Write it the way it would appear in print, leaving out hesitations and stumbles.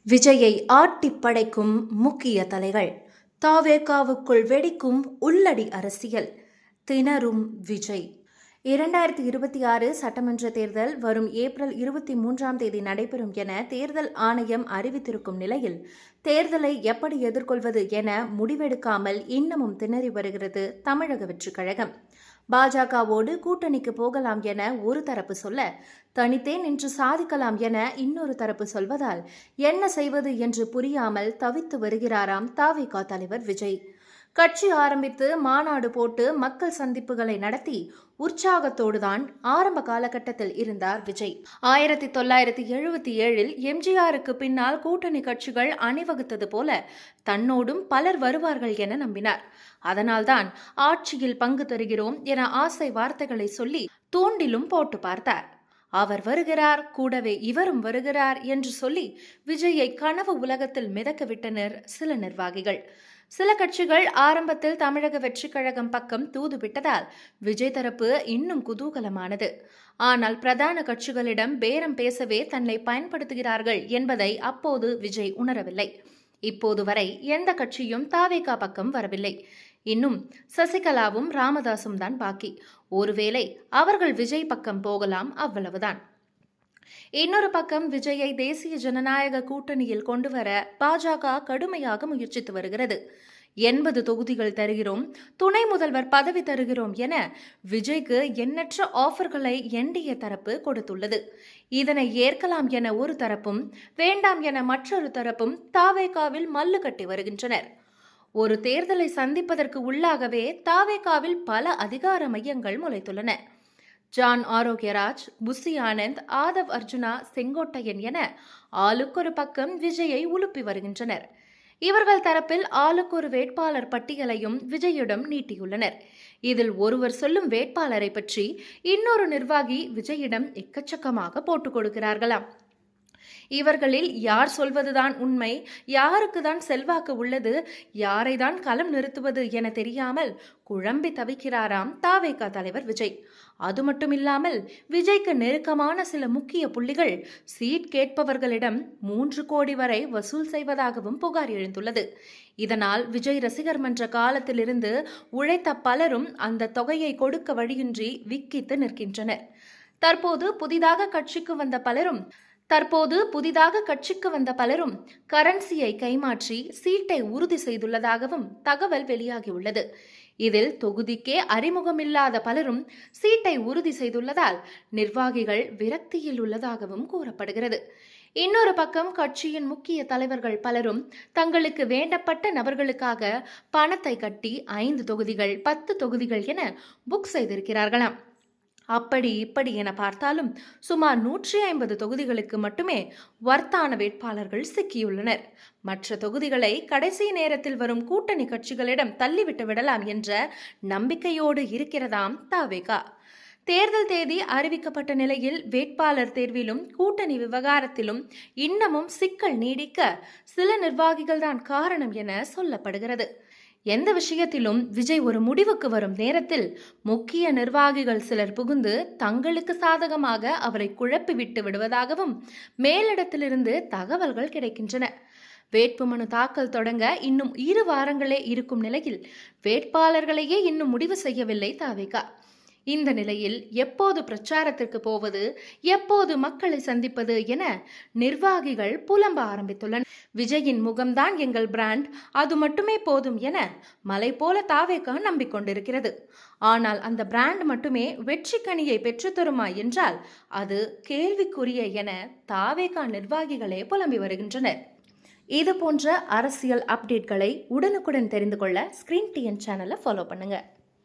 விஜயை ஆட்டிப் படைக்கும் முக்கிய தலைகள். தவேகாவுக்குள் வெடிக்கும் உள்ளடி அரசியல். திணறும் விஜய். 2026 சட்டமன்ற தேர்தல் வரும் ஏப்ரல் 23ஆம் தேதி நடைபெறும் என தேர்தல் ஆணையம் அறிவித்திருக்கும் நிலையில், தேர்தலை எப்படி எதிர்கொள்வது என முடிவெடுக்காமல் இன்னமும் திணறி வருகிறது தமிழக வெற்றிக் கழகம். பாஜகவோடு கூட்டணிக்கு போகலாம் என ஒரு தரப்பு சொல்ல, தனித்தே நின்று சாதிக்கலாம் என இன்னொரு தரப்பு சொல்வதால் என்ன செய்வது என்று புரியாமல் தவித்து வருகிறாராம் தவிக தலைவர் விஜய். கட்சி ஆரம்பித்து மாநாடு போட்டு மக்கள் சந்திப்புகளை நடத்தி உற்சாகத்தோடுதான் ஆரம்ப காலகட்டத்தில் இருந்தார் விஜய். 1977 எம்ஜிஆருக்கு பின்னால் கூட்டணி கட்சிகள் அணிவகுத்தது போல தன்னோடும் பலர் வருவார்கள் என நம்பினார். அதனால்தான் ஆட்சியில் பங்கு தருகிறோம் என ஆசை வார்த்தைகளை சொல்லி தூண்டிலும் போட்டு பார்த்தார். அவர் வருகிறார், கூடவே இவரும் வருகிறார் என்று சொல்லி விஜயை கனவு உலகத்தில் மிதக்க விட்டனர் சில நிர்வாகிகள். சில கட்சிகள் ஆரம்பத்தில் தமிழக வெற்றிக் கழகம் பக்கம் தூது விட்டதால் விஜய் தரப்பு இன்னும் குதூகலமானது. ஆனால் பிரதான கட்சிகளிடம் பேரம் பேசவே தன்னை பயன்படுத்துகிறார்கள் என்பதை அப்போது விஜய் உணரவில்லை. இப்போது வரை எந்த கட்சியும் தவேகா பக்கம் வரவில்லை. இன்னும் சசிகலாவும் ராமதாசும் தான் பாக்கி. ஒருவேளை அவர்கள் விஜய் பக்கம் போகலாம், அவ்வளவுதான். இன்னொரு பக்கம் விஜயை தேசிய ஜனநாயக கூட்டணியில் கொண்டுவர பாஜக கடுமையாக முயற்சித்து வருகிறது. 80 தொகுதிகள் தருகிறோம், துணை முதல்வர் பதவி தருகிறோம் என விஜய்க்கு எண்ணற்ற ஆஃபர்களை என்டிஏ தரப்பு கொடுத்துள்ளது. இதனை ஏற்கலாம் என ஒரு தரப்பும், வேண்டாம் என மற்றொரு தரப்பும் தவேகாவில் மல்லு கட்டி வருகின்றனர். ஒரு தேர்தலை சந்திப்பதற்கு உள்ளாகவே தவேகாவில் பல அதிகார மையங்கள் முளைத்துள்ளன. ஜான் ஆரோக்கியராஜ், புசி ஆனந்த், ஆதவ் அர்ஜுனா, செங்கோட்டையன் என ஆளுக்கொரு பக்கம் விஜயை உலுப்பி வருகின்றனர். இவர்கள் தரப்பில் ஆளுக்கொரு வேட்பாளர் பட்டியலையும் விஜயிடம் நீட்டியுள்ளனர். இதில் ஒருவர் சொல்லும் வேட்பாளரை பற்றி இன்னொரு நிர்வாகி விஜயிடம் எக்கச்சக்கமாக போட்டுக் கொடுக்கிறார்களாம். இவர்களில் யார் சொல்வதுதான் உண்மை, யாருக்கு தான் செல்வாக்கு உள்ளது, யாரை தான் களம் நிறுத்துவது என தெரியாமல் குழம்பி தவிக்கிறாராம் தவேகா தலைவர் விஜய். அது மட்டுமில்லாமல் விஜய்க்கு நெருக்கமான சில முக்கிய புள்ளிகள் சீட் கேட்பவர்களிடம் 3 கோடி வரை வசூல் செய்வதாகவும் புகார் எழுந்துள்ளது. இதனால் விஜய் ரசிகர் மன்ற காலத்திலிருந்து உழைத்த பலரும் அந்த தொகையை கொடுக்க வழியின்றி விக்கித்து நிற்கின்றனர். தற்போது புதிதாக கட்சிக்கு வந்த பலரும் கரன்சியை கைமாற்றி சீட்டை உறுதி செய்துள்ளதாகவும் தகவல் வெளியாகியுள்ளது. இதில் தொகுதிக்கே அறிமுகமில்லாத பலரும் சீட்டை உறுதி செய்துள்ளதால் நிர்வாகிகள் விரக்தியில் உள்ளதாகவும் கூறப்படுகிறது. இன்னொரு பக்கம் கட்சியின் முக்கிய தலைவர்கள் பலரும் தங்களுக்கு வேண்டப்பட்ட நபர்களுக்காக பணத்தை கட்டி 5 தொகுதிகள் 10 தொகுதிகள் என புக் செய்திருக்கிறார்களாம். அப்படி இப்படி என பார்த்தாலும் சுமார் 150 தொகுதிகளுக்கு மட்டுமே வர்த்தான வேட்பாளர்கள் சிக்கியுள்ளனர். மற்ற தொகுதிகளை கடைசி நேரத்தில் வரும் கூட்டணி கட்சிகளிடம் தள்ளிவிட்டு விடலாம் என்ற நம்பிக்கையோடு இருக்கிறதாம் தவேகா. தேர்தல் தேதி அறிவிக்கப்பட்ட நிலையில் வேட்பாளர் தேர்விலும் கூட்டணி விவகாரத்திலும் இன்னமும் சிக்கல் நீடிக்க சில நிர்வாகிகள் தான் காரணம் என சொல்லப்படுகிறது. எந்த விஷயத்திலும் விஜய் ஒரு முடிவுக்கு வரும் நேரத்தில் முக்கிய நிர்வாகிகள் சிலர் புகுந்து தங்களுக்கு சாதகமாக அவரை குழப்பி விட்டு விடுவதாகவும் மேலிடத்திலிருந்து தகவல்கள் கிடைக்கின்றன. வேட்புமனு தாக்கல் தொடங்க இன்னும் 2 வாரங்களே இருக்கும் நிலையில் வேட்பாளர்களையே இன்னும் முடிவு செய்யவில்லை தவேகா. இந்த நிலையில் எப்போது பிரச்சாரத்திற்கு போவது, எப்போது மக்களை சந்திப்பது என நிர்வாகிகள் புலம்ப ஆரம்பித்துள்ளனர். விஜயின் முகம்தான் எங்கள் பிராண்ட், அது மட்டுமே போதும் என மலை போல தவேகா நம்பிக்கொண்டிருக்கிறது. ஆனால் அந்த பிராண்ட் மட்டுமே வெற்றி கனியை பெற்றுத்தருமா என்றால் அது கேள்விக்குரிய என தவேகா நிர்வாகிகளே புலம்பி வருகின்றனர். இது போன்ற அரசியல் அப்டேட்களை உடனுக்குடன் தெரிந்து கொள்ள ஸ்கிரீன் டிஎன் சேனலை ஃபாலோ பண்ணுங்க.